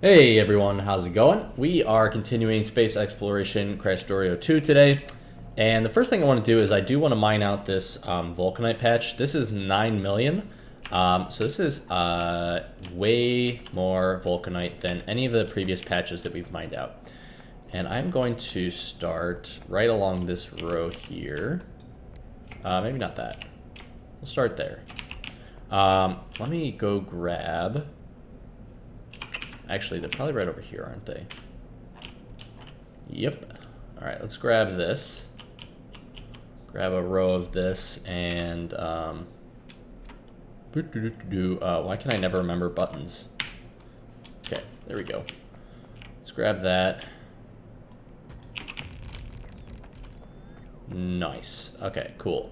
Hey everyone, how's it going? We are continuing space exploration Krastorio 2 today. And the first thing I want to do is I do want to mine out this vulcanite patch. This is 9 million. So this is way more vulcanite than any of the previous patches that we've mined out. And I'm going to start right along this row here. Maybe not that. We'll start there. Let me go grab... Actually, they're probably right over here, aren't they? Yep. All right, let's grab this. Grab a row of this and why can I never remember buttons? Okay, there we go. Let's grab that. Nice. Okay, cool.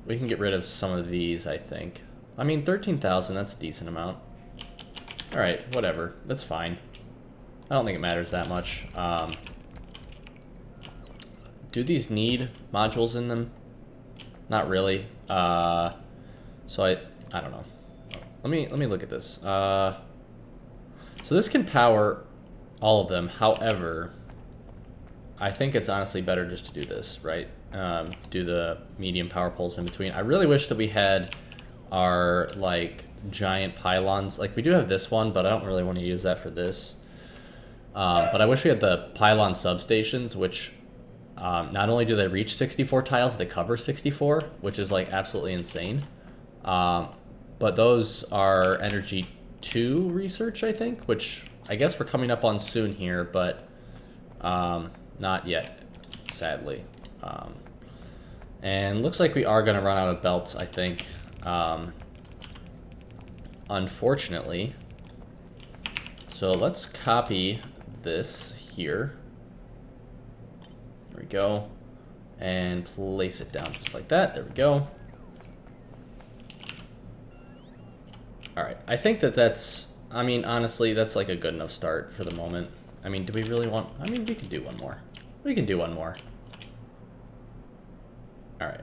We can get rid of some of these, I think. I mean, 13,000, that's a decent amount. Alright, whatever. That's fine. I don't think it matters that much. Do these need modules in them? Not really. So I don't know. Let me look at this. So this can power all of them. However, I think it's honestly better just to do this, right? Do the medium power poles in between. I really wish that we had our like giant pylons. Like we do have this one, but I don't really want to use that for this. But I wish we had the pylon substations, which not only do they reach 64 tiles, they cover 64, which is like absolutely insane. But those are energy 2 research, I think, which I guess we're coming up on soon here, but not yet, sadly. And looks like we are going to run out of belts, I think. Unfortunately. So let's copy this here. There we go. And place it down just like that. There we go. Alright, I think that's, I mean, honestly, that's like a good enough start for the moment. I mean, do we really want, I mean, we can do one more. We can do one more. Alright.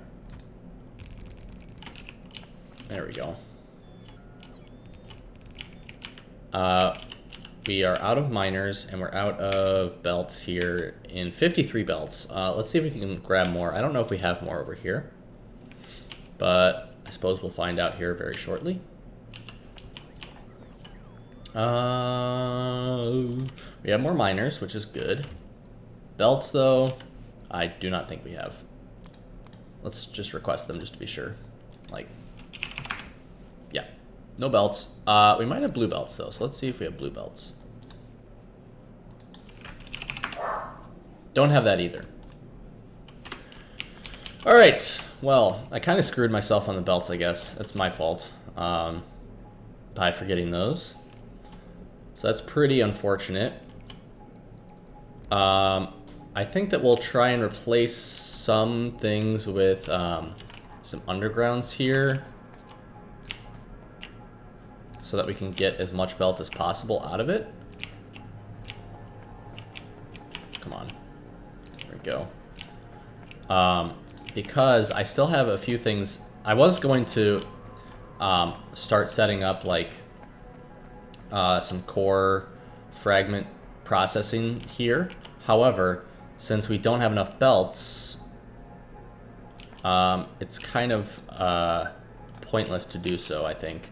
There we go. We are out of miners, and we're out of belts here in 53 belts. Let's see if we can grab more. I don't know if we have more over here, but I suppose we'll find out here very shortly. We have more miners, which is good. Belts, though, I do not think we have. Let's just request them just to be sure. Like, yeah, no belts. We might have blue belts, though, so let's see if we have blue belts. Don't have that either. All right, well, I kind of screwed myself on the belts, I guess. That's my fault by forgetting those. So that's pretty unfortunate. I think that we'll try and replace some things with some undergrounds here so that we can get as much belt as possible out of it. Come on. There we go. Because I still have a few things. I was going to start setting up like some core fragment processing here. However, since we don't have enough belts, it's kind of pointless to do so, I think.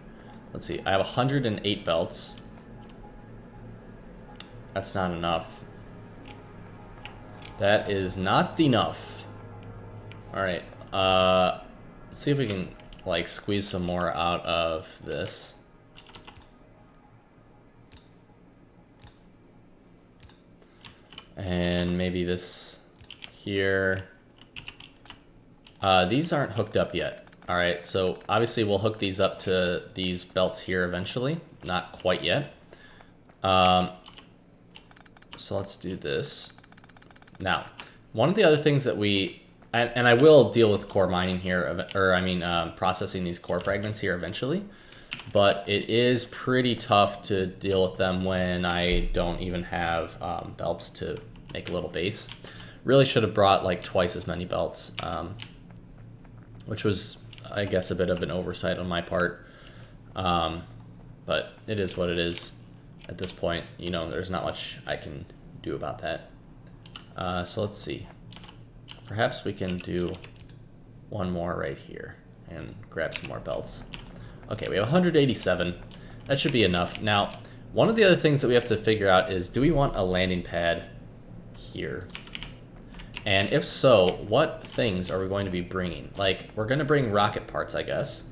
Let's see, I have 108 belts. That's not enough. That is not enough. Alright, let's see if we can like squeeze some more out of this. And maybe this here. These aren't hooked up yet. Alright, so obviously we'll hook these up to these belts here eventually. Not quite yet. So let's do this. Now, one of the other things that we... And I will deal with core mining here, or I mean processing these core fragments here eventually. But it is pretty tough to deal with them when I don't even have belts to make a little base. Really should have brought like twice as many belts, which was, I guess, a bit of an oversight on my part. But it is what it is. at this point, you know, there's not much I can do about that. So let's see. Perhaps we can do one more right here and grab some more belts. Okay, we have 187. That should be enough. Now, one of the other things that we have to figure out is, do we want a landing pad here? And if so, what things are we going to be bringing? Like, we're going to bring rocket parts, I guess.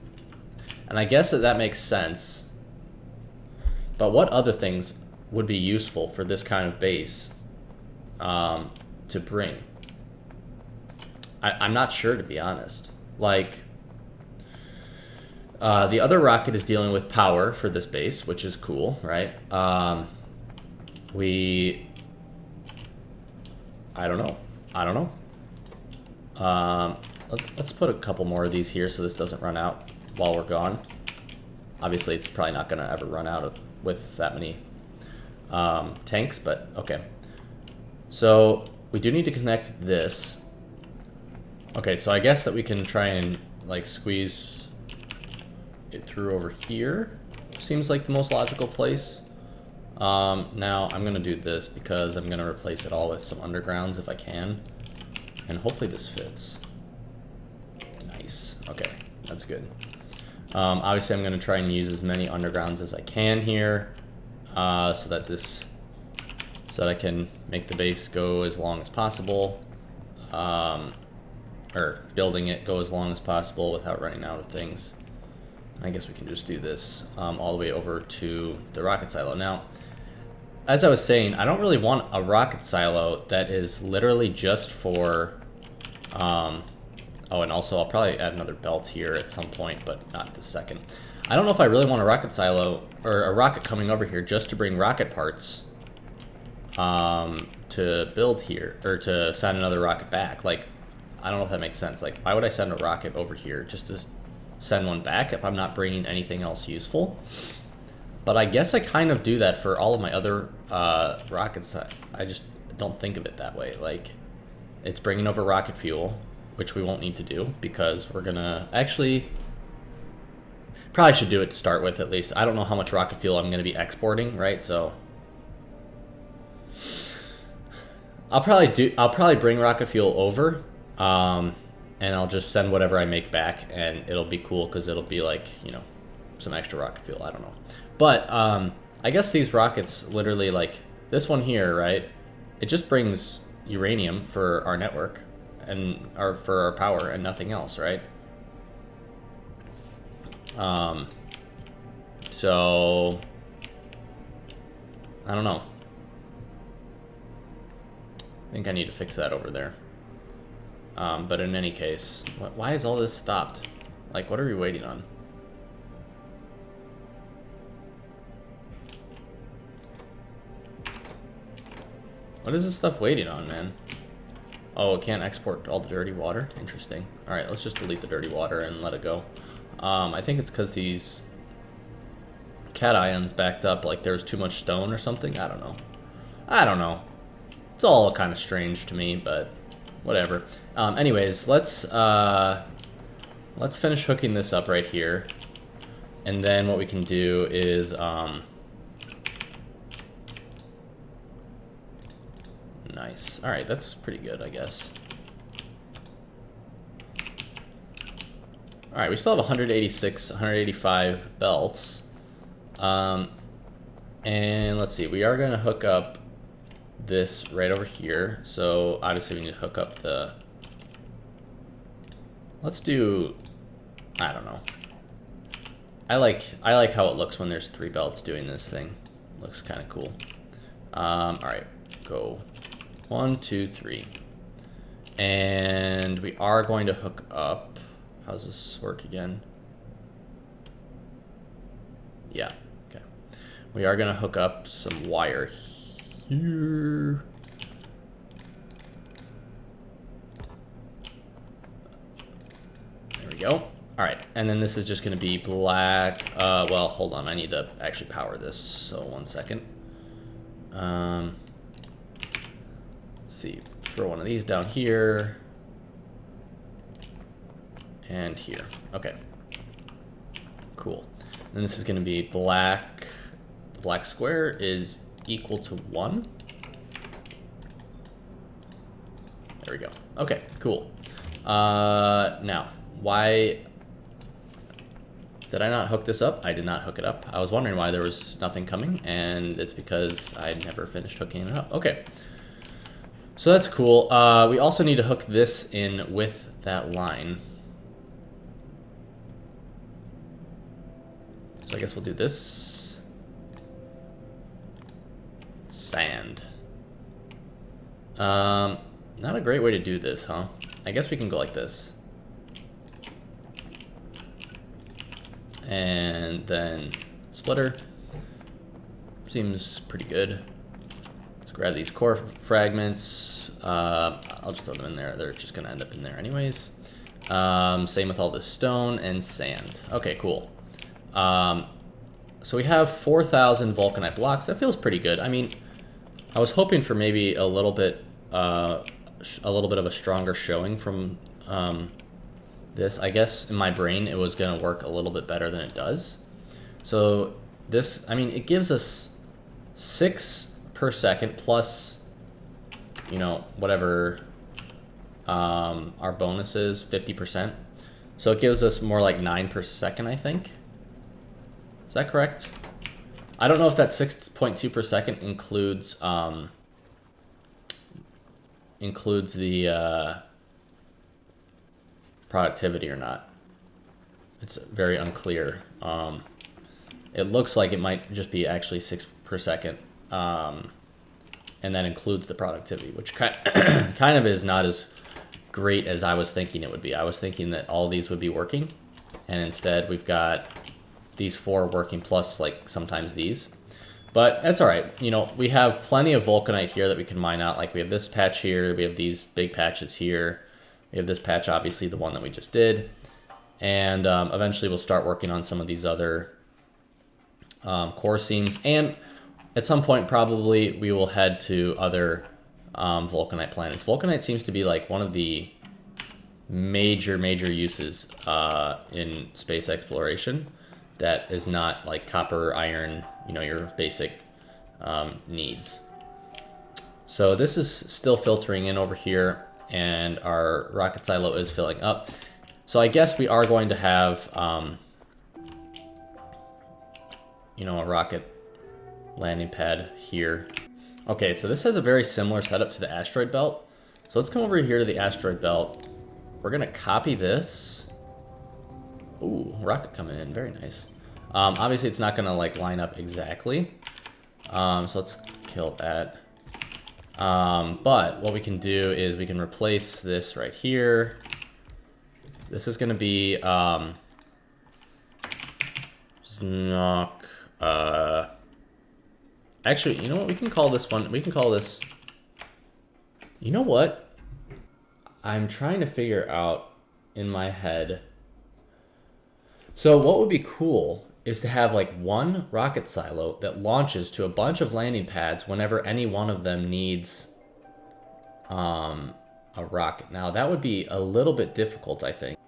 And I guess that makes sense. But what other things would be useful for this kind of base to bring? I'm not sure, to be honest. Like, the other rocket is dealing with power for this base, which is cool, right? I don't know. Let's put a couple more of these here so this doesn't run out while we're gone. Obviously, it's probably not going to ever run out with that many tanks, but okay. So we do need to connect this. Okay, so I guess that we can try and like squeeze it through over here. Seems like the most logical place. Now I'm gonna do this because I'm gonna replace it all with some undergrounds if I can. And hopefully this fits. Nice, okay, that's good. Obviously I'm gonna try and use as many undergrounds as I can here, so that I can make the base go as long as possible. Or building it go as long as possible without running out of things. I guess we can just do this all the way over to the rocket silo. Now, as I was saying, I don't really want a rocket silo that is literally just for... oh, and also I'll probably add another belt here at some point, but not this second. I don't know if I really want a rocket silo, or a rocket coming over here just to bring rocket parts to build here, or to send another rocket back. Like, I don't know if that makes sense. Like, why would I send a rocket over here just to send one back if I'm not bringing anything else useful? But I guess I kind of do that for all of my other rockets. I just don't think of it that way. Like, it's bringing over rocket fuel, which we won't need to do because we're gonna actually probably should do it to start with at least. I don't know how much rocket fuel I'm gonna be exporting, right? So I'll probably bring rocket fuel over. And I'll just send whatever I make back, and it'll be cool because it'll be like, you know, some extra rocket fuel. I don't know. But I guess these rockets literally, like this one here, right? It just brings uranium for our network and for our power and nothing else, right? So I don't know. I think I need to fix that over there. But in any case, why is all this stopped? Like, what are we waiting on? What is this stuff waiting on, man? Oh, it can't export all the dirty water? Interesting. Alright, let's just delete the dirty water and let it go. I think it's because these cations backed up, like there's too much stone or something. I don't know. It's all kind of strange to me, but whatever. Anyways, let's finish hooking this up right here, and then what we can do is nice. All right, that's pretty good, I guess. All right, we still have 186, 185 belts, and let's see. We are gonna hook up this right over here. So obviously we need to hook up the, let's do, I don't know. I like how it looks when there's 3 belts doing this thing. Looks kind of cool. All right, go 1, 2, 3. And we are going to hook up, how's this work again? Yeah, okay. We are gonna hook up some wire here. There we go. All right, and then this is just gonna be black. Well, hold on, I need to actually power this, so 1 second. Let's see, throw one of these down here. And here, okay. Cool. And this is gonna be black. The black square is equal to 1. There we go. Okay, cool. Now, why did I not hook this up? I did not hook it up. I was wondering why there was nothing coming, and it's because I never finished hooking it up. Okay. So that's cool. We also need to hook this in with that line. So I guess we'll do this. Sand. Not a great way to do this, huh? I guess we can go like this. And then splitter. Seems pretty good. Let's grab these core fragments. I'll just throw them in there. They're just gonna end up in there anyways. Same with all this stone and sand. Okay, cool. So we have 4,000 vulcanite blocks. That feels pretty good. I mean, I was hoping for maybe a little bit of a stronger showing from this. I guess in my brain it was gonna work a little bit better than it does. So this, I mean, it gives us 6 per second plus, you know, whatever our bonus is, 50%. So it gives us more like 9 per second, I think. Is that correct? I don't know if that 6.2 per second includes the productivity or not. It's very unclear. It looks like it might just be actually 6 per second, and that includes the productivity, which kind of is not as great as I was thinking it would be. I was thinking that all these would be working, and instead we've got these 4 working plus like sometimes these. But that's all right. You know, we have plenty of vulcanite here that we can mine out. Like we have this patch here, we have these big patches here. We have this patch, obviously the one that we just did. And eventually we'll start working on some of these other core seams. And at some point probably we will head to other vulcanite planets. Vulcanite seems to be like one of the major uses in space exploration that is not like copper, iron, you know, your basic needs. So this is still filtering in over here, and our rocket silo is filling up. So I guess we are going to have, you know, a rocket landing pad here. Okay, so this has a very similar setup to the asteroid belt. So let's come over here to the asteroid belt. We're gonna copy this. Ooh, rocket coming in, very nice. Obviously it's not gonna like line up exactly. So let's kill that. But what we can do is we can replace this right here. This is gonna be Znok. Actually, you know what? We can call this one. We can call this. You know what? I'm trying to figure out in my head. So what would be cool is to have like one rocket silo that launches to a bunch of landing pads whenever any one of them needs a rocket. Now that would be a little bit difficult, I think,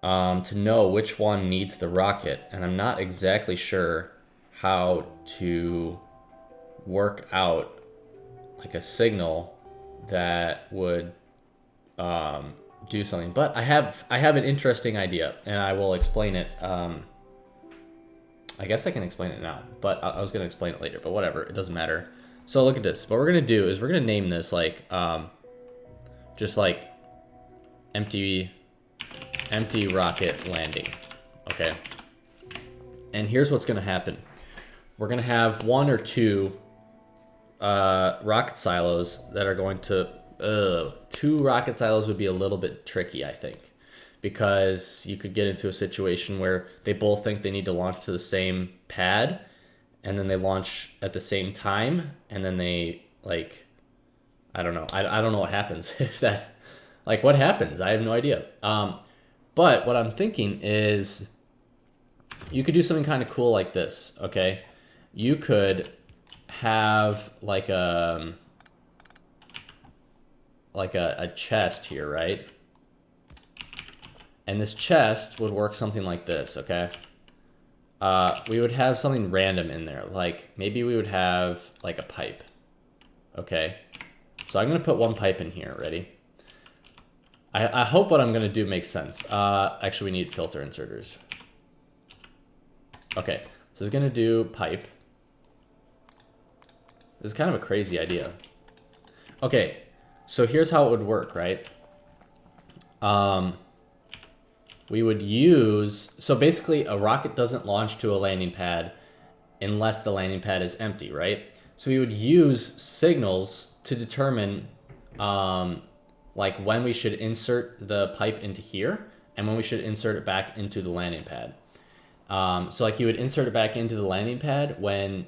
to know which one needs the rocket, and I'm not exactly sure how to work out like a signal that would do something. But I have an interesting idea, and I will explain it. I guess I can explain it now, but I was going to explain it later, but whatever, it doesn't matter. So look at this. What we're going to do is we're going to name this like just like empty rocket landing. Okay. And here's what's going to happen. We're going to have 1 or 2 rocket silos that are going to 2 rocket silos would be a little bit tricky, I think, because you could get into a situation where they both think they need to launch to the same pad, and then they launch at the same time, and then they like, I don't know. I don't know what happens if that, like, what happens? I have no idea. But what I'm thinking is you could do something kind of cool like this, okay? You could have like a chest here, right? And this chest would work something like this, okay? we would have something random in there. Like, maybe we would have, like, a pipe. Okay. So I'm going to put one pipe in here. Ready? I hope what I'm going to do makes sense. Actually, we need filter inserters. Okay. So it's going to do pipe. This is kind of a crazy idea. Okay. So here's how it would work, right? We would use, so basically a rocket doesn't launch to a landing pad unless the landing pad is empty, right? So we would use signals to determine like when we should insert the pipe into here and when we should insert it back into the landing pad. So like you would insert it back into the landing pad when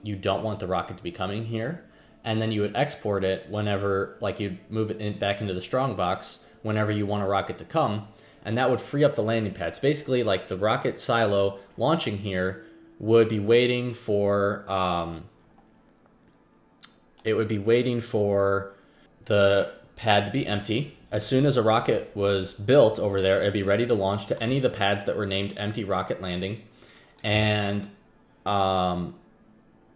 you don't want the rocket to be coming here. And then you would export it whenever, like you'd move it back into the strong box whenever you want a rocket to come. And that would free up the landing pads. Basically, like the rocket silo launching here would be waiting for, it would be waiting for the pad to be empty. As soon as a rocket was built over there, it'd be ready to launch to any of the pads that were named empty rocket landing. And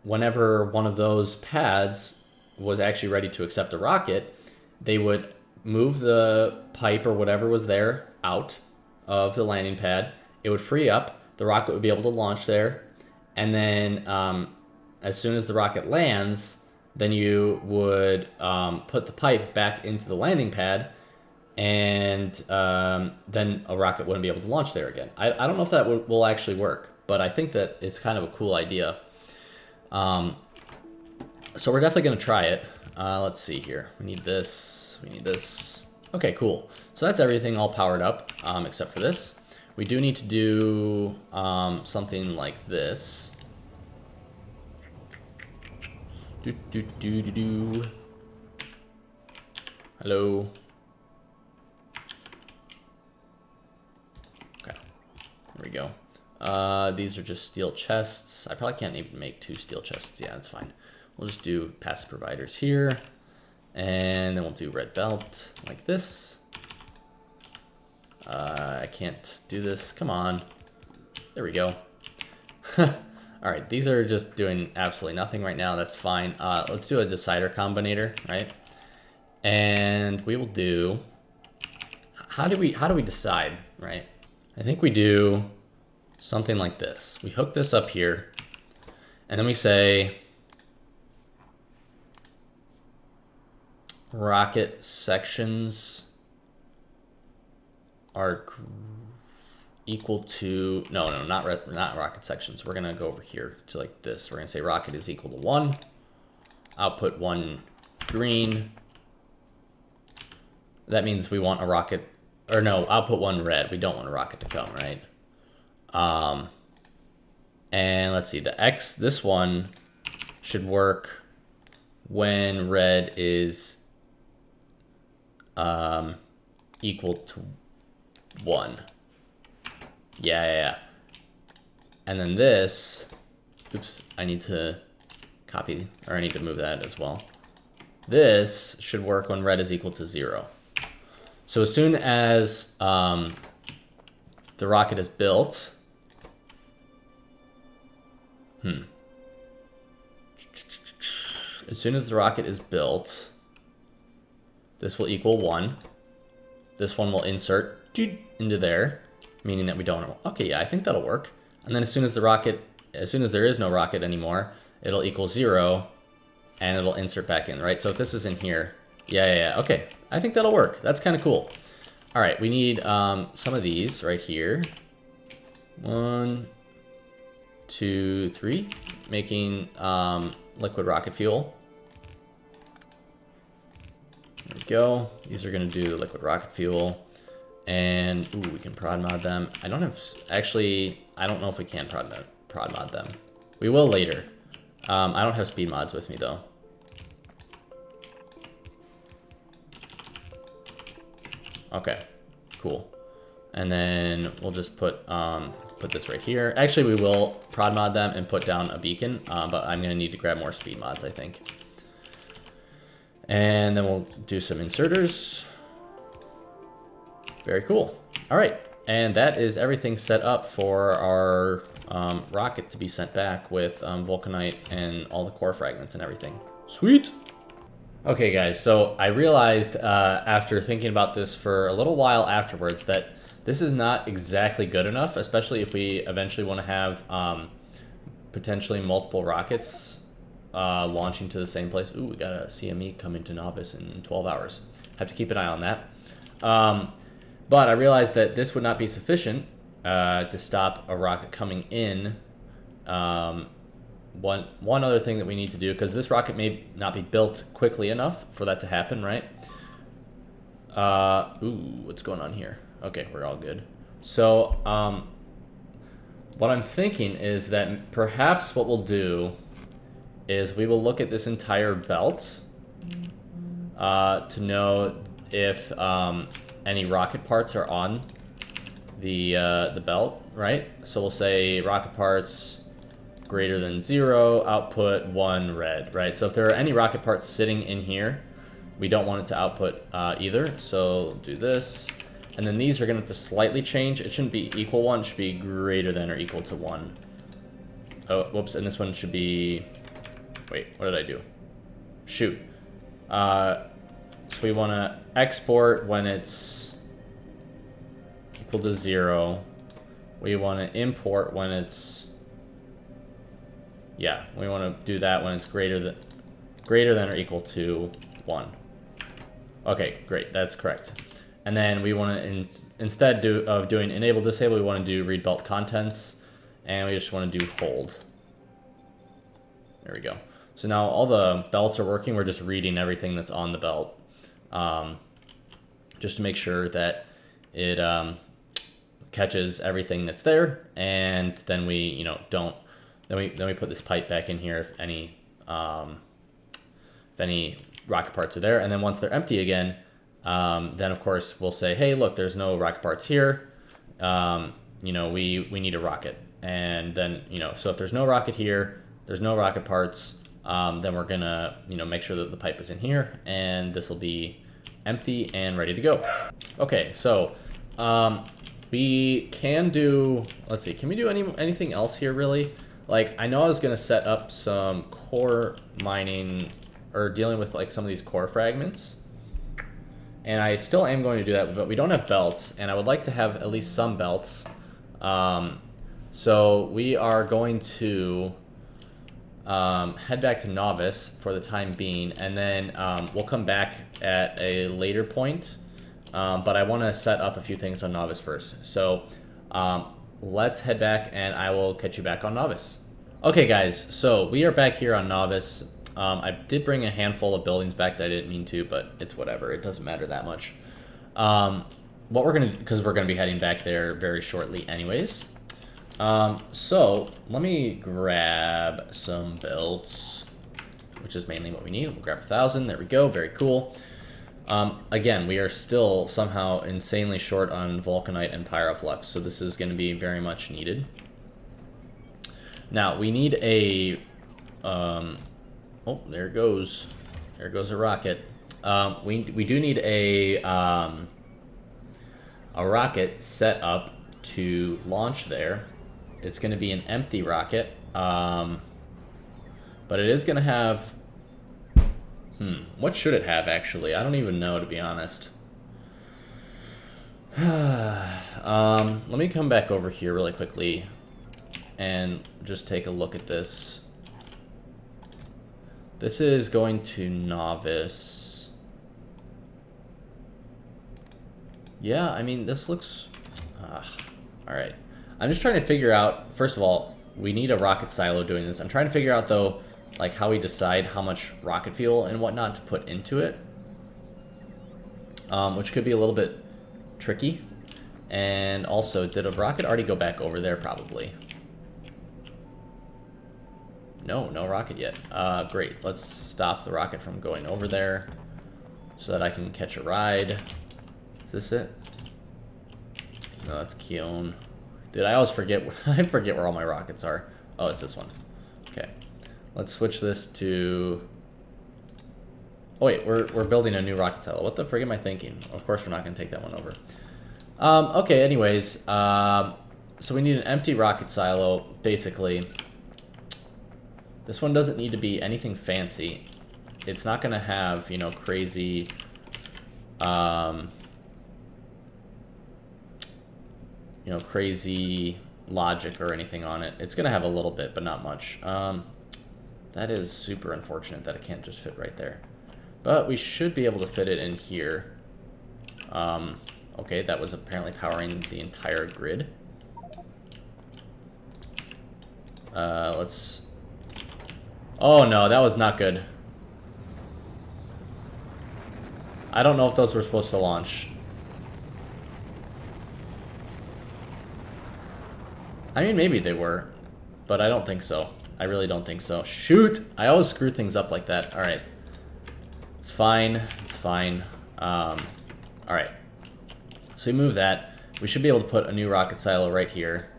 whenever one of those pads was actually ready to accept a rocket, they would move the pipe or whatever was there out of the landing pad. It would free up. The rocket would be able to launch there. And then as soon as the rocket lands, then you would put the pipe back into the landing pad, and then a rocket wouldn't be able to launch there again. I don't know if that will actually work, but I think that it's kind of a cool idea. So we're definitely going to try it. Let's see here. We need this. We need this. Okay, cool. So that's everything all powered up, except for this. We do need to do something like this. Hello. Okay, there we go. These are just steel chests. I probably can't even make 2 steel chests. Yeah, that's fine. We'll just do passive providers here. And then we'll do red belt like this. I can't do this. Come on. There we go. Alright, these are just doing absolutely nothing right now. That's fine. Let's do a decider combinator, right? And we will do... How do we decide, right? I think we do something like this. We hook this up here, and then we say rocket sections are equal to, no, not rocket sections. We're gonna go over here to like this. We're gonna say rocket is equal to 1, output 1 green. That means we want a rocket, or no, output 1 red. We don't want a rocket to come, right? And let's see, the X, this one should work when red is equal to 1. Yeah. And then this, oops, I need to copy, or I need to move that as well. This should work when red is equal to 0. So as soon as the rocket is built, as soon as the rocket is built, this will equal 1. This one will insert into there, meaning that we don't. Okay, yeah, I think that'll work. And then as soon as there is no rocket anymore, it'll equal 0, and it'll insert back in, right? So if this is in here, yeah. Okay, I think that'll work. That's kind of cool. All right, we need some of these right here. 1, 2, 3, making liquid rocket fuel. There we go. These are gonna do liquid rocket fuel. And, ooh, we can prod mod them. I don't know if we can prod mod them. We will later. I don't have speed mods with me, though. Okay, cool. And then we'll just put this right here. Actually, we will prod mod them and put down a beacon, but I'm gonna need to grab more speed mods, I think. And then we'll do some inserters. Very cool. All right, And that is everything set up for our rocket to be sent back with vulcanite and all the core fragments and everything. Sweet! Okay guys, so I realized after thinking about this for a little while afterwards that this is not exactly good enough, especially if we eventually want to have potentially multiple rockets launching to the same place. Ooh, we got a CME coming to Novice in 12 hours. Have to keep an eye on that. But I realized that this would not be sufficient to stop a rocket coming in. One other thing that we need to do, because this rocket may not be built quickly enough for that to happen, right? Ooh, what's going on here? Okay, we're all good. So, what I'm thinking is that perhaps what we'll do is we will look at this entire belt to know if any rocket parts are on the belt, right? So we'll say rocket parts greater than 0, output 1 red, right? So if there are any rocket parts sitting in here, we don't want it to output either. So do this. And then these are going to have to slightly change. It shouldn't be equal 1, it should be greater than or equal to 1. Oh, whoops, and this one should be... Wait, what did I do? Shoot. So we want to export when it's equal to 0. We want to import when it's... Yeah, we want to do that when it's greater than or equal to 1. Okay, great, that's correct. And then we want to, instead of doing enable disable, we want to do read belt contents, and we just want to do hold. There we go. So now all the belts are working. We're just reading everything that's on the belt, just to make sure that it catches everything that's there, and then we, you know, don't. Then we put this pipe back in here if any rocket parts are there, and then once they're empty again, then of course we'll say, hey, look, there's no rocket parts here. You know, we need a rocket, and then, you know, so if there's no rocket here, there's no rocket parts, then we're gonna, you know, make sure that the pipe is in here, and this will be empty and ready to go. Okay, so we can do. Let's see, can we do anything else here really? Like, I know I was going to set up some core mining, or dealing with, like, some of these core fragments. And I still am going to do that, but we don't have belts, and I would like to have at least some belts. So we are going to head back to Novice for the time being, and then we'll come back at a later point. But I want to set up a few things on Novice first. So let's head back, and I will catch you back on Novice. Okay, guys, so we are back here on Novice. I did bring a handful of buildings back that I didn't mean to, but it's whatever. It doesn't matter that much. What we're going to, because we're going to be heading back there very shortly anyways. So let me grab some belts, which is mainly what we need. We'll grab 1,000. There we go. Very cool. Again, we are still somehow insanely short on vulcanite and pyroflux, so this is going to be very much needed. Now, we need a... oh, there it goes. There goes a rocket. We do need a rocket set up to launch there. It's going to be an empty rocket, but it is going to have... what should it have, actually? I don't even know, to be honest. Let me come back over here really quickly and just take a look at this. This is going to Novice. Yeah, I mean, this looks... Alright. I'm just trying to figure out, first of all, we need a rocket silo doing this. I'm trying to figure out, though, like how we decide how much rocket fuel and whatnot to put into it, which could be a little bit tricky. And also, did a rocket already go back over there? Probably. No rocket yet. Great. Let's stop the rocket from going over there so that I can catch a ride. Is this it? No, that's Keone. Dude, I always forget. I forget where all my rockets are. Oh, it's this one. Okay. Let's switch this to... Oh wait, we're building a new rocket silo. What the frig am I thinking? Of course we're not going to take that one over. Okay, anyways, so we need an empty rocket silo, basically. This one doesn't need to be anything fancy. It's not going to have, you know, crazy, crazy logic or anything on it. It's going to have a little bit, but not much. That is super unfortunate that it can't just fit right there. But we should be able to fit it in here. Okay, that was apparently powering the entire grid. Let's... Oh no, that was not good. I don't know if those were supposed to launch. I mean, maybe they were, but I don't think so. I really don't think so. Shoot! I always screw things up like that. Alright. It's fine. It's fine. Alright. So we move that. We should be able to put a new rocket silo right here.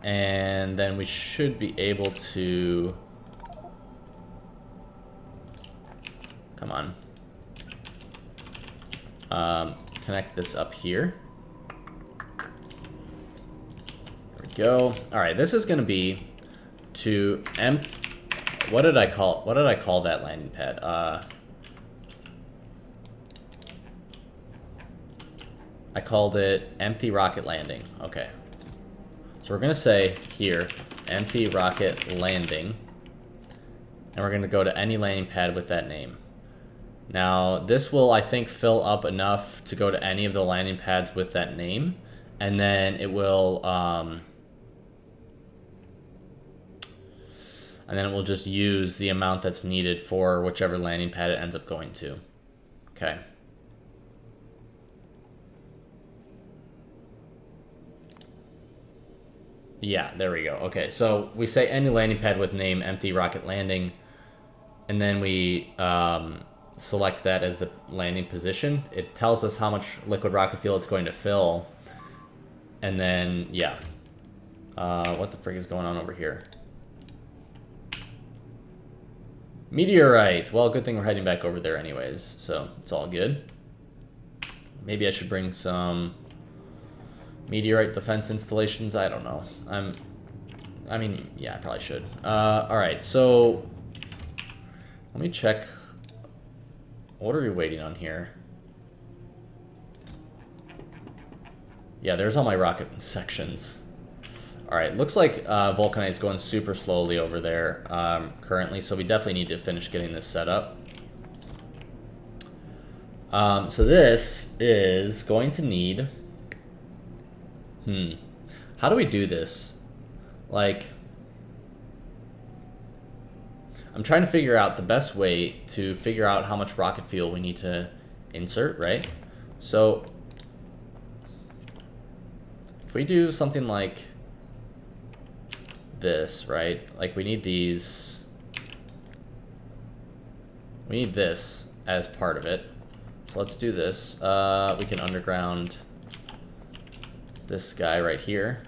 And then we should be able to... Come on. Connect this up here. There we go. All right, this is going to be to what did I call that landing pad? I called it empty rocket landing. Okay. So we're going to say here, empty rocket landing. And we're going to go to any landing pad with that name. Now, this will, I think, fill up enough to go to any of the landing pads with that name. And then it will, just use the amount that's needed for whichever landing pad it ends up going to. Okay. Yeah, there we go. Okay, so we say any landing pad with name empty rocket landing, and then we select that as the landing position. It tells us how much liquid rocket fuel it's going to fill, and then, yeah. What the frick is going on over here? Meteorite! Well, good thing we're heading back over there anyways, so it's all good. Maybe I should bring some... meteorite defense installations? I don't know. I mean, yeah, I probably should. Alright, so... let me check. What are we waiting on here? Yeah, there's all my rocket sections. Alright, looks like vulcanite's going super slowly over there currently, so we definitely need to finish getting this set up. So this is going to need... How do we do this? Like, I'm trying to figure out the best way to figure out how much rocket fuel we need to insert, right? So, if we do something like this, right? Like, we need these... we need this as part of it. So let's do this. We can underground... this guy right here.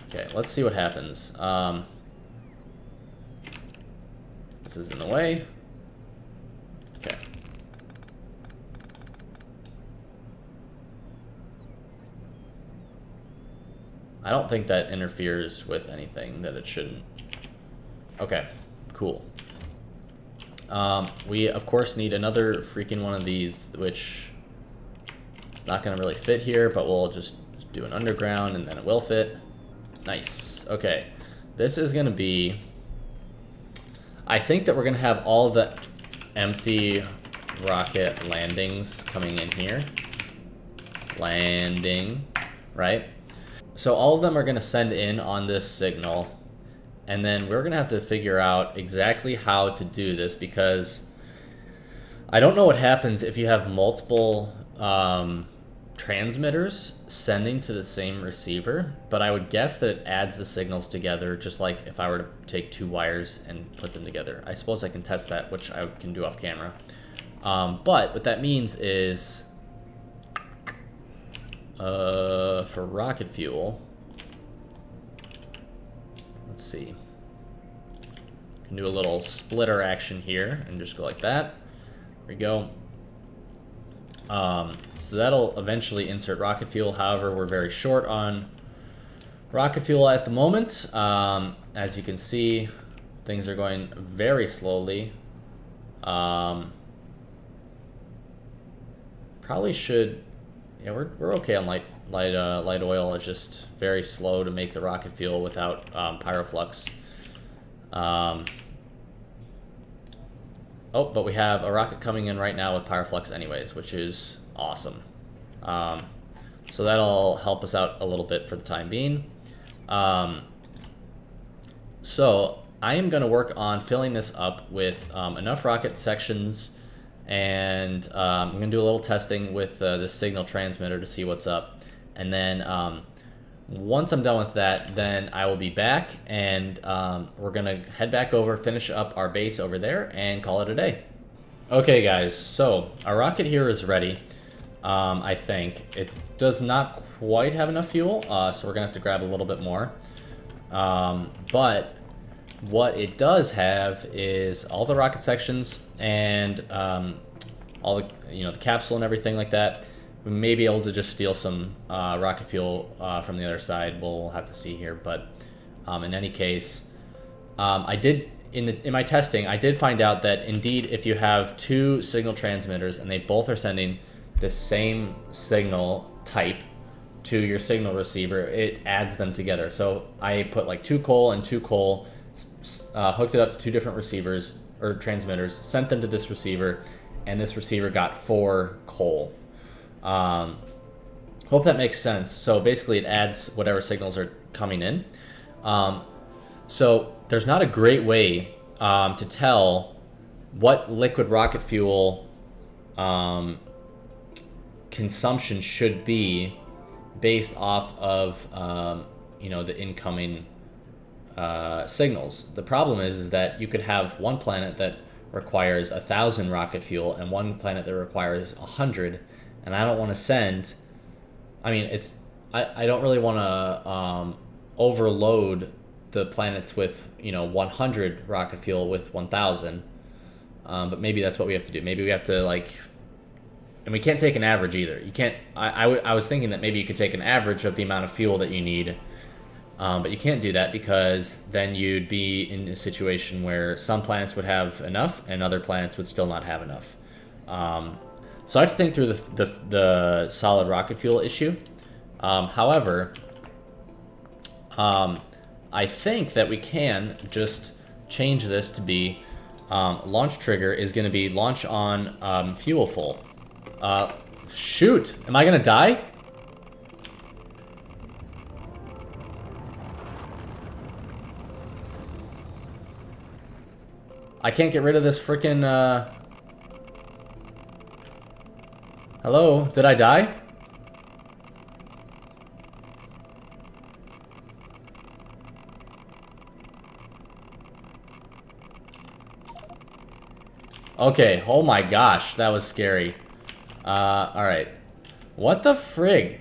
Okay, let's see what happens. This is in the way. Okay. I don't think that interferes with anything that it shouldn't. Okay, cool. We, of course, need another freaking one of these, which... it's not going to really fit here, but we'll just do an underground, and then it will fit. Nice. Okay. This is going to be... I think that we're going to have all the empty rocket landings coming in here. Landing. Right? So all of them are going to send in on this signal, and then we're going to have to figure out exactly how to do this, because I don't know what happens if you have multiple... transmitters sending to the same receiver, but I would guess that it adds the signals together, just like if I were to take two wires and put them together. I suppose I can test that, which I can do off camera. But what that means is, for rocket fuel, let's see. Can do a little splitter action here and just go like that. There we go. So that'll eventually insert rocket fuel. However, we're very short on rocket fuel at the moment. As you can see, things are going very slowly. Probably should, yeah, we're okay on light oil. It's just very slow to make the rocket fuel without pyroflux. Oh, but we have a rocket coming in right now with pyroflux anyways, which is awesome. So that'll help us out a little bit for the time being. So I am going to work on filling this up with enough rocket sections, and I'm going to do a little testing with the signal transmitter to see what's up. And then once I'm done with that, then I will be back, and we're going to head back over, finish up our base over there, and call it a day. Okay, guys, so our rocket here is ready. I think. It does not quite have enough fuel, so we're going to have to grab a little bit more. But what it does have is all the rocket sections and all the, the capsule and everything like that. We may be able to just steal some rocket fuel from the other side. We'll have to see here, but in any case, I did in my testing, I did find out that indeed, if you have two signal transmitters and they both are sending the same signal type to your signal receiver, it adds them together. So I put like 2 coal and 2 coal, hooked it up to 2 different receivers or transmitters, sent them to this receiver, and this receiver got 4 coal. Hope that makes sense. So basically it adds whatever signals are coming in. So there's not a great way to tell what liquid rocket fuel consumption should be based off of the incoming signals. The problem is that you could have one planet that requires 1,000 rocket fuel and one planet that requires 100, and I don't want to send. I mean, I don't really want to overload the planets with 100 rocket fuel with 1,000, but maybe that's what we have to do. Maybe we have to and we can't take an average either. You can't. I was thinking that maybe you could take an average of the amount of fuel that you need, but you can't do that because then you'd be in a situation where some planets would have enough and other planets would still not have enough. So I have to think through the solid rocket fuel issue. However, I think that we can just change this to be launch trigger is going to be launch on fuel full. Shoot! Am I going to die? I can't get rid of this frickin' Hello? Did I die? Okay, oh my gosh, that was scary. Alright. What the frig?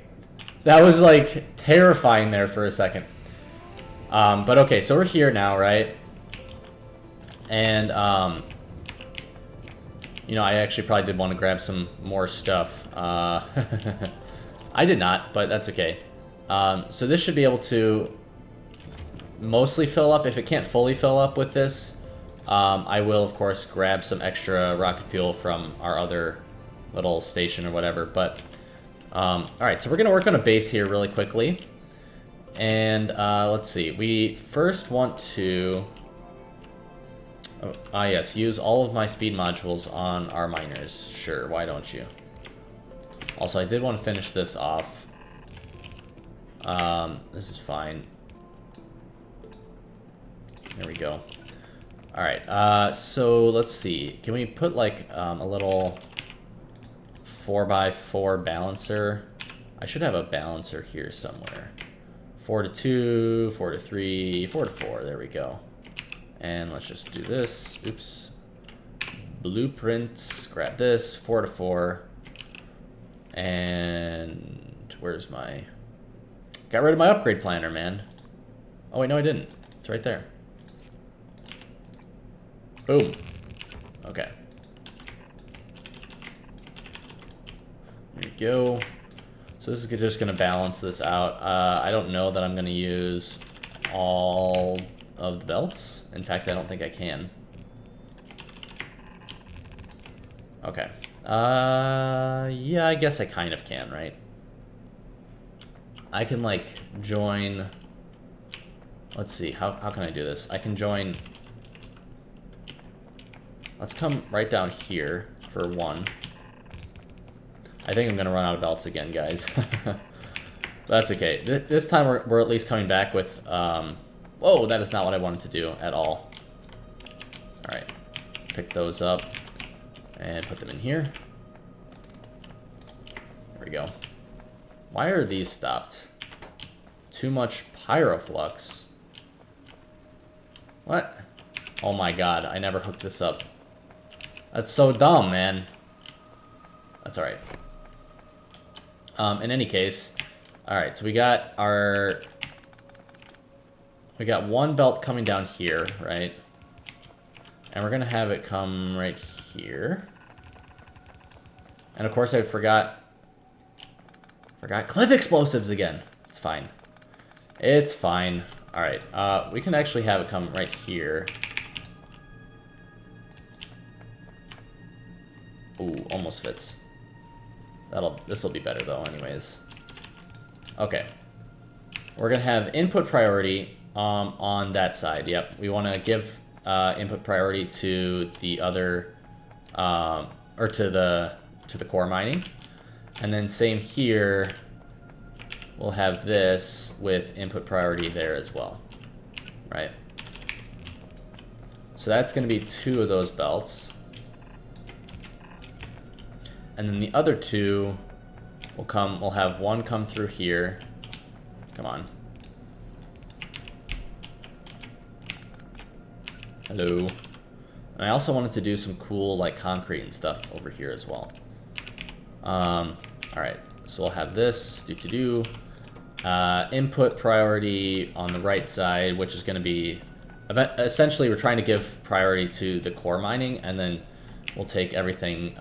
That was like terrifying there for a second. But okay, so we're here now, right? And, I actually probably did want to grab some more stuff. I did not, but that's okay. So this should be able to mostly fill up. If it can't fully fill up with this, I will, of course, grab some extra rocket fuel from our other little station or whatever. But, alright, so we're going to work on a base here really quickly. And, let's see. We first want to... yes, use all of my speed modules on our miners. Sure, why don't you? Also, I did want to finish this off. This is fine. There we go. Alright, so let's see. Can we put like a little 4x4 balancer? I should have a balancer here somewhere. 4 to 2, 4 to 3, 4 to 4. There we go. And let's just do this. Oops. Blueprints. Grab this. 4 to 4. And where's my... Got rid of my upgrade planner, man. Oh, wait, no, I didn't. It's right there. Boom. Okay. go. So this is just going to balance this out. I don't know that I'm going to use all of the belts. In fact, I don't think I can. Okay. Yeah, I guess I kind of can, right? I can, like, join... Let's see, how can I do this? I can join... Let's come right down here for one. I think I'm going to run out of belts again, guys. That's okay. This time we're at least coming back with... Whoa, that is not what I wanted to do at all. Alright. Pick those up and put them in here. There we go. Why are these stopped? Too much pyroflux. What? Oh my god, I never hooked this up. That's so dumb, man. That's alright. In any case, alright, so we got one belt coming down here, right? And we're gonna have it come right here. And of course I forgot cliff explosives again. It's fine. It's fine. Alright, we can actually have it come right here. Ooh, almost fits. This'll be better though anyways. Okay. We're gonna have input priority on that side. Yep, we wanna give input priority to the other or to the core mining. And then same here, we'll have this with input priority there as well. Right? So that's gonna be 2 of those belts. And then the other 2 we'll have one come through here. Come on. Hello. And I also wanted to do some cool like concrete and stuff over here as well. Alright, so we'll have this input priority on the right side, which is going to be essentially we're trying to give priority to the core mining, and then we'll take everything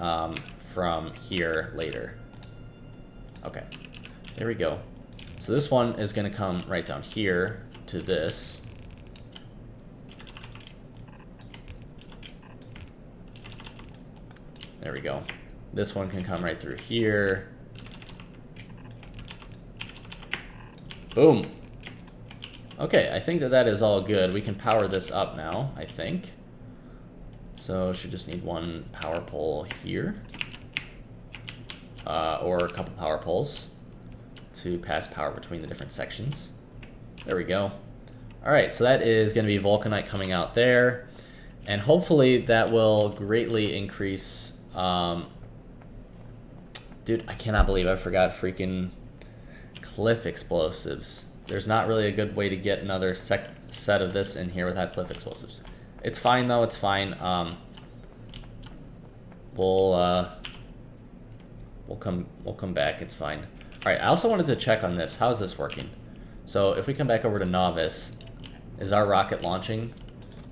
from here later. Okay, there we go. So this one is going to come right down here to this. There we go. This one can come right through here. Boom. Okay, I think that is all good. We can power this up now, I think. So should just need one power pole here. Or a couple power poles to pass power between the different sections. There we go. Alright, so that is going to be vulcanite coming out there. And hopefully that will greatly increase... Dude, I cannot believe I forgot freaking cliff explosives. There's not really a good way to get another set of this in here without cliff explosives. It's fine though, it's fine. We'll come back, it's fine. Alright, I also wanted to check on this. How's this working? So if we come back over to Novice, is our rocket launching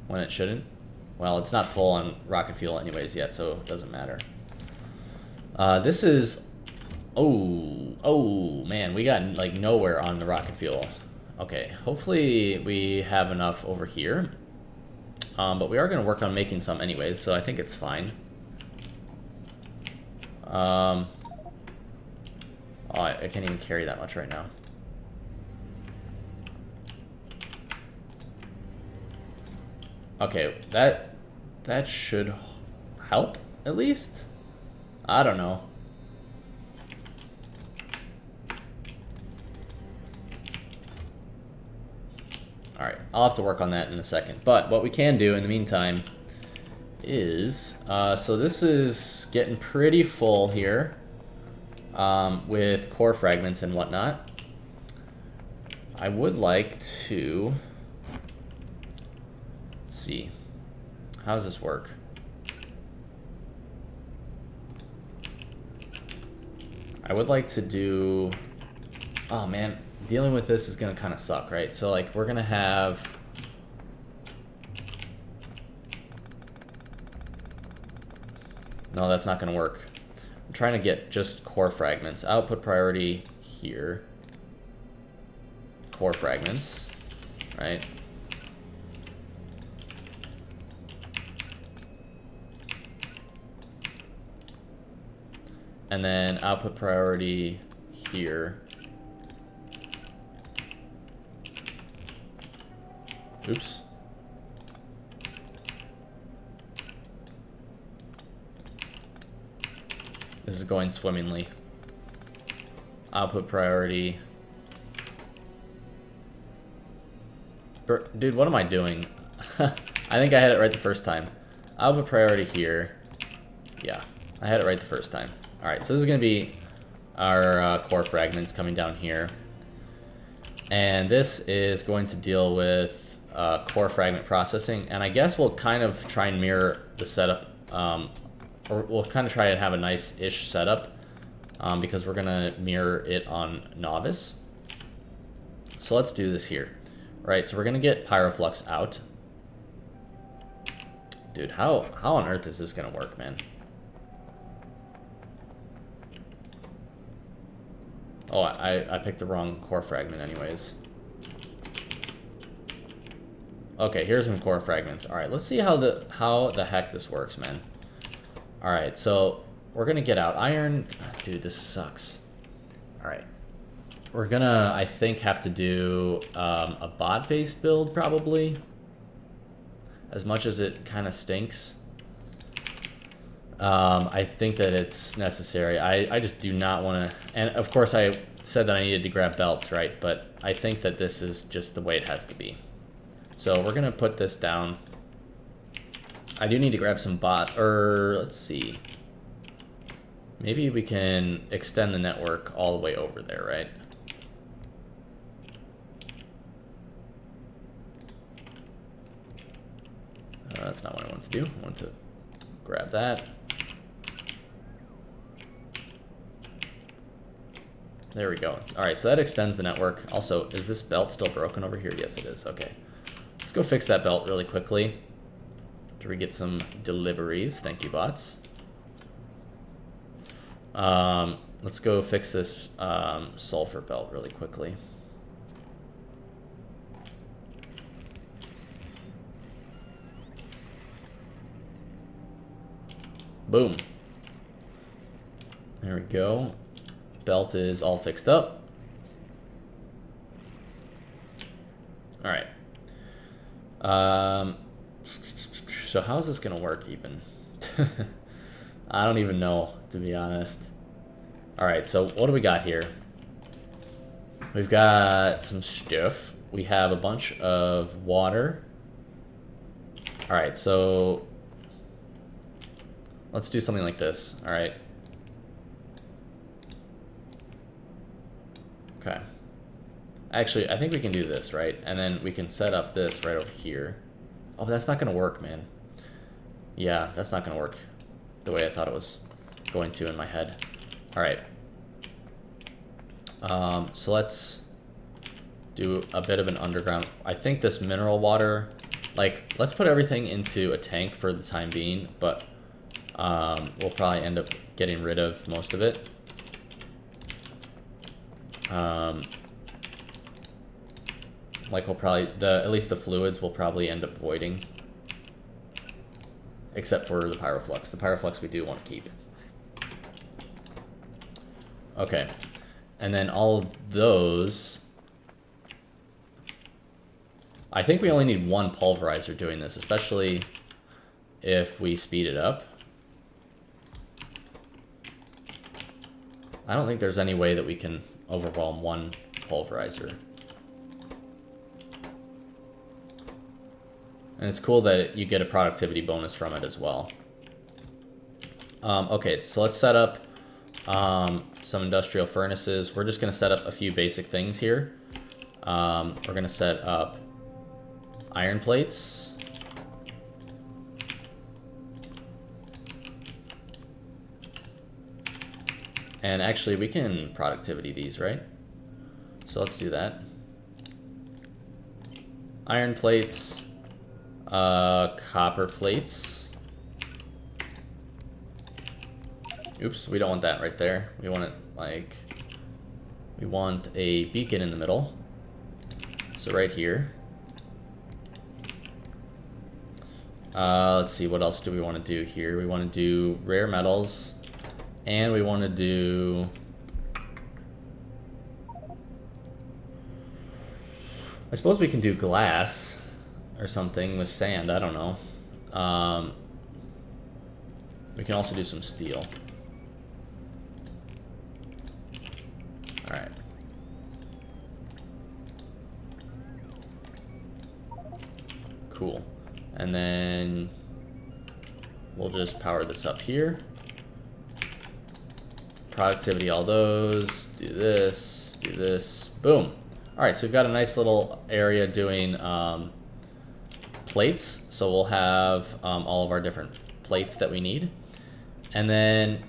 when it shouldn't? Well, it's not full on rocket fuel anyways yet, so it doesn't matter. This is... Oh, man, we got, like, nowhere on the rocket fuel. Okay, hopefully we have enough over here. But we are going to work on making some anyways, so I think it's fine. Oh, I can't even carry that much right now. Okay, that should help, at least? I don't know. Alright, I'll have to work on that in a second. But what we can do in the meantime is... so this is getting pretty full here with core fragments and whatnot. I would like to... Let's see. How does this work? I would like to do... Oh, man. Dealing with this is going to kind of suck, right? So, like, we're going to have... No, that's not going to work. trying to get just core fragments. Output priority here. Core fragments, right? And then output priority here. Oops. This is going swimmingly. Output priority. Dude, what am I doing? I think I had it right the first time. Output priority here. Yeah, I had it right the first time. Alright, so this is going to be our core fragments coming down here. And this is going to deal with core fragment processing. And I guess we'll kind of try and mirror the setup. Or we'll kind of try and have a nice-ish setup. Because we're going to mirror it on Novice. So let's do this here. Right, so we're going to get Pyroflux out. Dude, how on earth is this going to work, man? Oh, I picked the wrong core fragment anyways. Okay, here's some core fragments. Alright, let's see how the heck this works, man. Alright, so we're going to get out iron. Dude, this sucks. Alright. We're gonna, I think, have to do a bot-based build, probably. As much as it kind of stinks. I think that it's necessary. I just do not want to... And, of course, I said that I needed to grab belts, right? But I think that this is just the way it has to be. So we're going to put this down. I do need to grab some bot... let's see. Maybe we can extend the network all the way over there, right? That's not what I want to do. I want to grab that. There we go. All right, so that extends the network. Also, is this belt still broken over here? Yes, it is. Okay. Let's go fix that belt really quickly. After we get some deliveries. Thank you, bots. Let's go fix this sulfur belt really quickly. Boom. There we go. Belt is all fixed up. All right. So how's this gonna work even? I don't even know, to be honest. All right, so what do we got here? We've got some stuff. We have a bunch of water. All right, so let's do something like this. All right. Okay. Actually, I think we can do this, right? And then we can set up this right over here. Oh, but that's not going to work, man. Yeah, that's not going to work the way I thought it was going to in my head. All right. So let's do a bit of an underground. I think this mineral water, like, let's put everything into a tank for the time being, but we'll probably end up getting rid of most of it. Like we'll probably, at least the fluids will probably end up voiding. Except for the Pyroflux. The Pyroflux we do want to keep. Okay. And then all of those... I think we only need one pulverizer doing this, especially if we speed it up. I don't think there's any way that we can overwhelm one pulverizer. And it's cool that you get a productivity bonus from it as well. Okay, so let's set up some industrial furnaces. We're just going to set up a few basic things here. We're going to set up iron plates. And actually, we can productivity these, right? So let's do that. Iron plates. Copper plates. Oops, we don't want that right there. We want it like, we want a beacon in the middle. So right here. Let's see, what else do we want to do here? We want to do rare metals, and we want to do... I suppose we can do glass or something with sand, I don't know. We can also do some steel. Alright. Cool. And then we'll just power this up here. Productivity, all those. Do this. Boom. Alright, so we've got a nice little area doing plates. So we'll have all of our different plates that we need. And then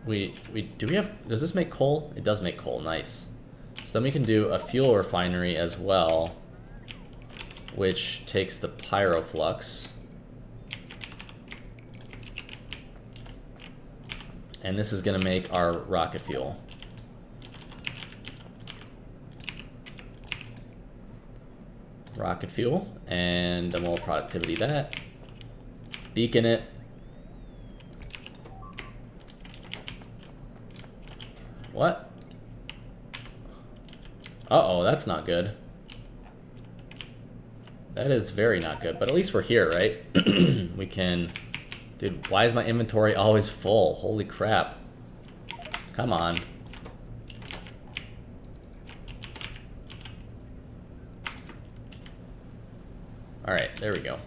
does this make coal? It does make coal, nice. So then we can do a fuel refinery as well, which takes the pyroflux. And this is gonna make our rocket fuel. Rocket fuel, and then we'll productivity that. Beacon it. What? Uh-oh, that's not good. That is very not good, but at least we're here, right? We can... Dude, why is my inventory always full? Holy crap. Come on. Alright, there we go.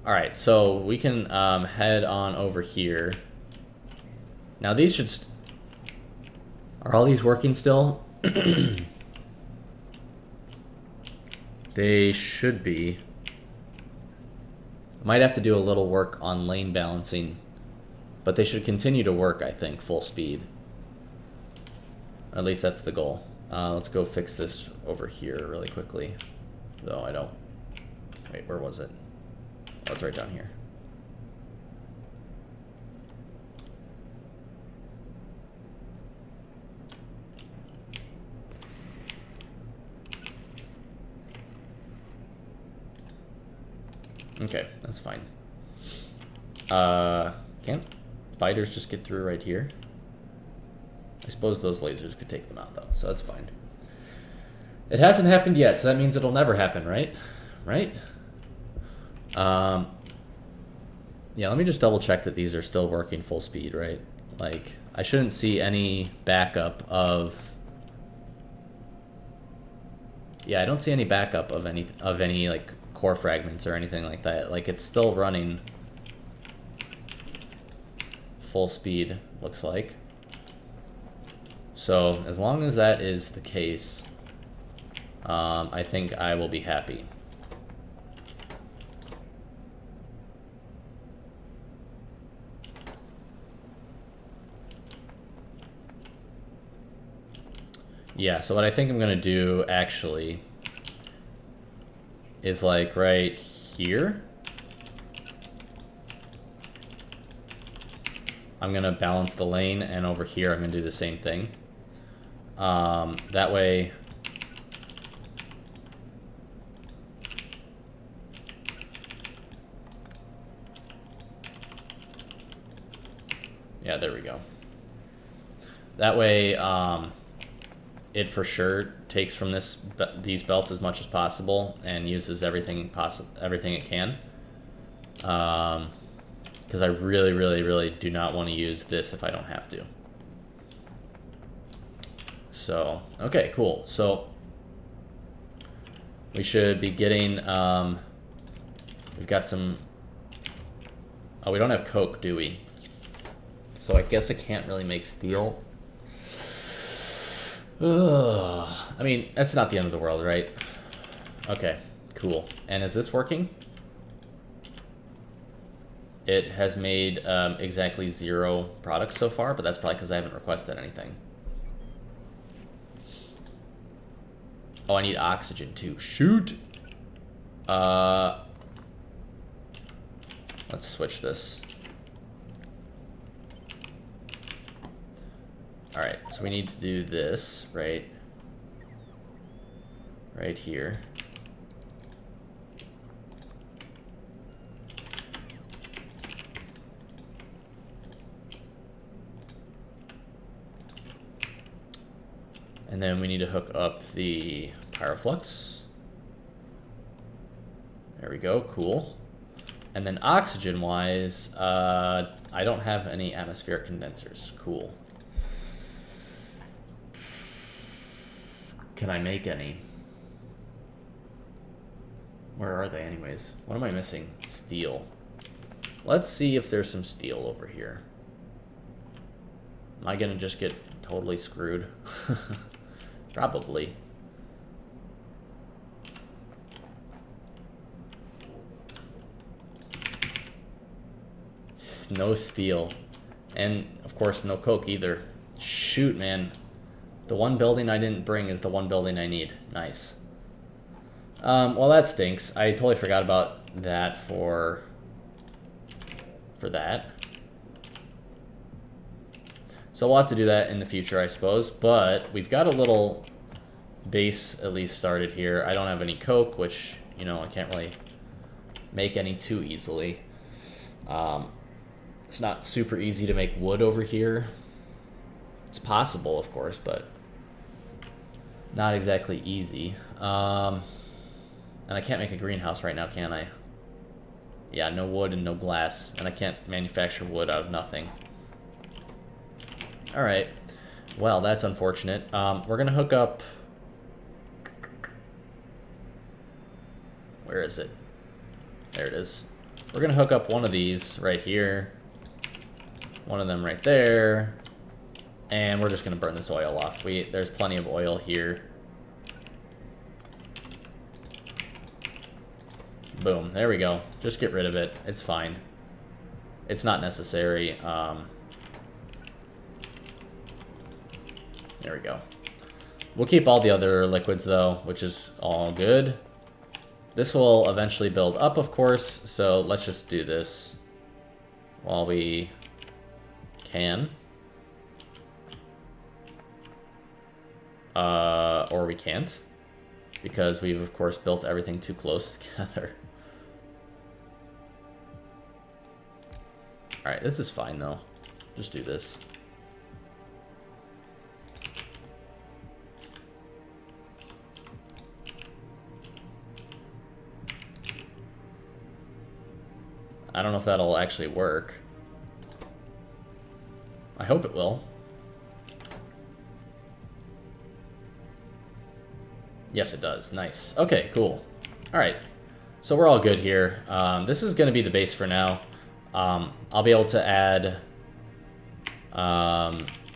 Alright, so we can head on over here. Now these should... Are all these working still? They should be. Might have to do a little work on lane balancing, but they should continue to work, I think, full speed. At least that's the goal. Let's go fix this over here really quickly. Though I don't... Wait, where was it? Oh, it's right down here. Okay, that's fine. Can't biters just get through right here? I suppose those lasers could take them out though, so that's fine. It hasn't happened yet, so that means it'll never happen, right? Right? Yeah, let me just double check that these are still working full speed, right? Like, I shouldn't see any backup of... Yeah, I don't see any backup of any like core fragments or anything like that. Like, it's still running full speed, looks like. So as long as that is the case, I think I will be happy. Yeah, so what I think I'm gonna do actually is like right here. I'm gonna balance the lane, and over here I'm gonna do the same thing. That way yeah, there we go. That way it for sure takes from these belts as much as possible and uses everything it can. Because I really do not want to use this if I don't have to. So, okay, cool. So we should be getting, we've got some, oh, we don't have coke, do we? So I guess I can't really make steel. Ugh. I mean, that's not the end of the world, right? Okay, cool. And is this working? It has made exactly 0 products so far, but that's probably because I haven't requested anything. Oh, I need oxygen too. Shoot! Let's switch this. Alright, so we need to do this, right? Right here. And then we need to hook up the pyroflux. There we go, cool. And then oxygen-wise, I don't have any atmospheric condensers. Cool. Can I make any? Where are they anyways? What am I missing? Steel. Let's see if there's some steel over here. Am I gonna just get totally screwed? Probably. No steel. And, of course, no coke either. Shoot, man. The one building I didn't bring is the one building I need. Nice. Well, that stinks. I totally forgot about that for that. So we'll have to do that in the future, I suppose. But we've got a little base at least started here. I don't have any coke, which, you know, I can't really make any too easily. It's not super easy to make wood over here. It's possible, of course, but not exactly easy. And I can't make a greenhouse right now, can I? Yeah, no wood and no glass. And I can't manufacture wood out of nothing. Alright. Well, that's unfortunate. We're going to hook up... Where is it? There it is. We're going to hook up one of these right here. One of them right there. And we're just going to burn this oil off. There's plenty of oil here. Boom. There we go. Just get rid of it. It's fine. It's not necessary. There we go. We'll keep all the other liquids, though, which is all good. This will eventually build up, of course, so let's just do this while we can. Or we can't, because we've, of course, built everything too close together. Alright, this is fine, though. Just do this. I don't know if that'll actually work. I hope it will. Yes, it does. Nice. Okay, cool. Alright. So we're all good here. This is going to be the base for now. I'll be able to add,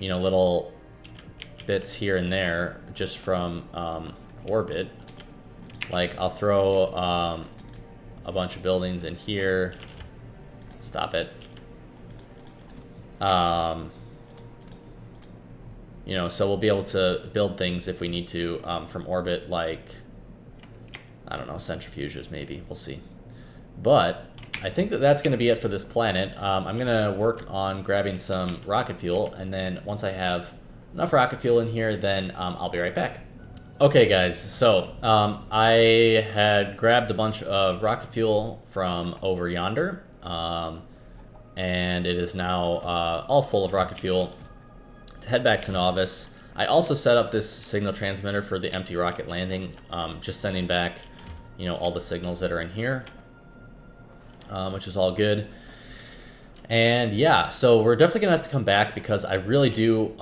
you know, little bits here and there just from orbit. Like, I'll throw a bunch of buildings in here. Stop it. You know, so we'll be able to build things if we need to from orbit, like, I don't know, centrifuges maybe. We'll see. But I think that that's going to be it for this planet. I'm going to work on grabbing some rocket fuel, and then once I have enough rocket fuel in here, then I'll be right back. Okay, guys, so I had grabbed a bunch of rocket fuel from over yonder, and it is now all full of rocket fuel to head back to Novice. I also set up this signal transmitter for the empty rocket landing, just sending back, you know, all the signals that are in here, which is all good. And yeah, so we're definitely gonna have to come back because I really do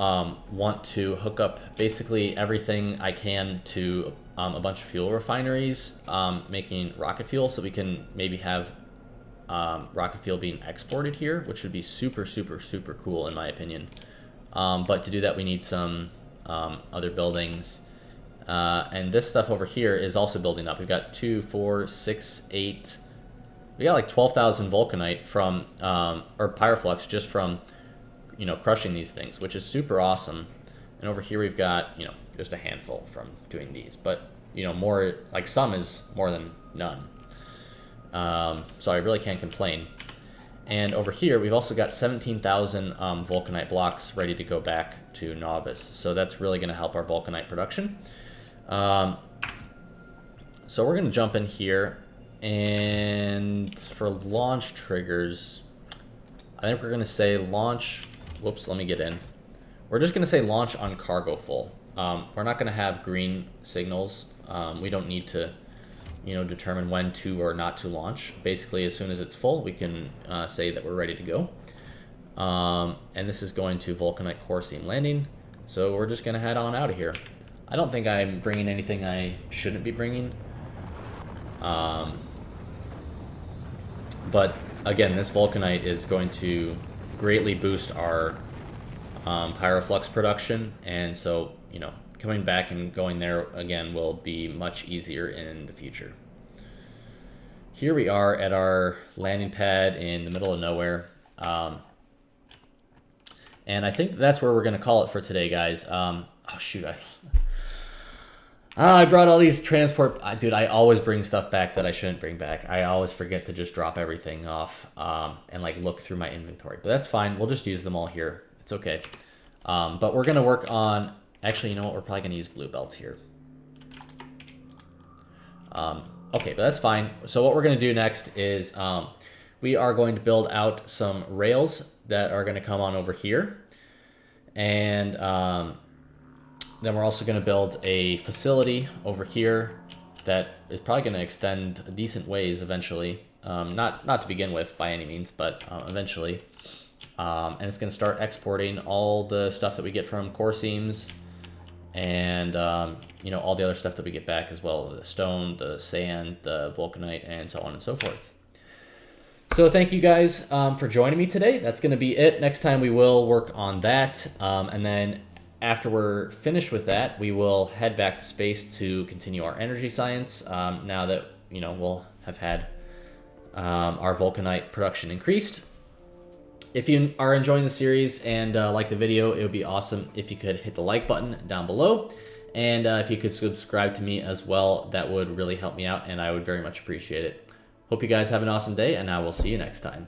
want to hook up basically everything I can to a bunch of fuel refineries, making rocket fuel, so we can maybe have rocket fuel being exported here, which would be super, super, super cool in my opinion. But to do that, we need some other buildings. And this stuff over here is also building up. We've got 2, 4, 6, 8... We got like 12,000 vulcanite from, or pyroflux just from, you know, crushing these things, which is super awesome. And over here we've got, you know, just a handful from doing these. But, you know, more, like some is more than none. So I really can't complain. And over here, we've also got 17,000 vulcanite blocks ready to go back to Novice. So that's really going to help our vulcanite production. So we're going to jump in here. And for launch triggers, I think we're going to say launch. Whoops, let me get in. We're just going to say launch on cargo full. We're not going to have green signals. We don't need to, determine when to or not to launch. Basically, as soon as it's full, we can say that we're ready to go. And this is going to vulcanite core seam landing. So we're just going to head on out of here. I don't think I'm bringing anything I shouldn't be bringing. But again, this vulcanite is going to greatly boost our pyroflux production, and so coming back and going there again will be much easier in the future. Here we are at our landing pad in the middle of nowhere, and I think that's where we're going to call it for today, guys. Oh shoot, I brought all these transport. Dude, I always bring stuff back that I shouldn't bring back. I always forget to just drop everything off and like look through my inventory. But that's fine. We'll just use them all here. It's okay. But we're going to work on... Actually, you know what? We're probably going to use blue belts here. Okay, but that's fine. So what we're going to do next is we are going to build out some rails that are going to come on over here. And... then we're also going to build a facility over here that is probably going to extend a decent ways eventually. Not to begin with by any means, but eventually. And it's going to start exporting all the stuff that we get from core seams and, all the other stuff that we get back as well. The stone, the sand, the vulcanite, and so on and so forth. So thank you guys for joining me today. That's going to be it. Next time we will work on that. And then after we're finished with that, we will head back to space to continue our energy science. Now that, we'll have had our vulcanite production increased. If you are enjoying the series and like the video, it would be awesome if you could hit the like button down below. And if you could subscribe to me as well, that would really help me out, and I would very much appreciate it. Hope you guys have an awesome day, and I will see you next time.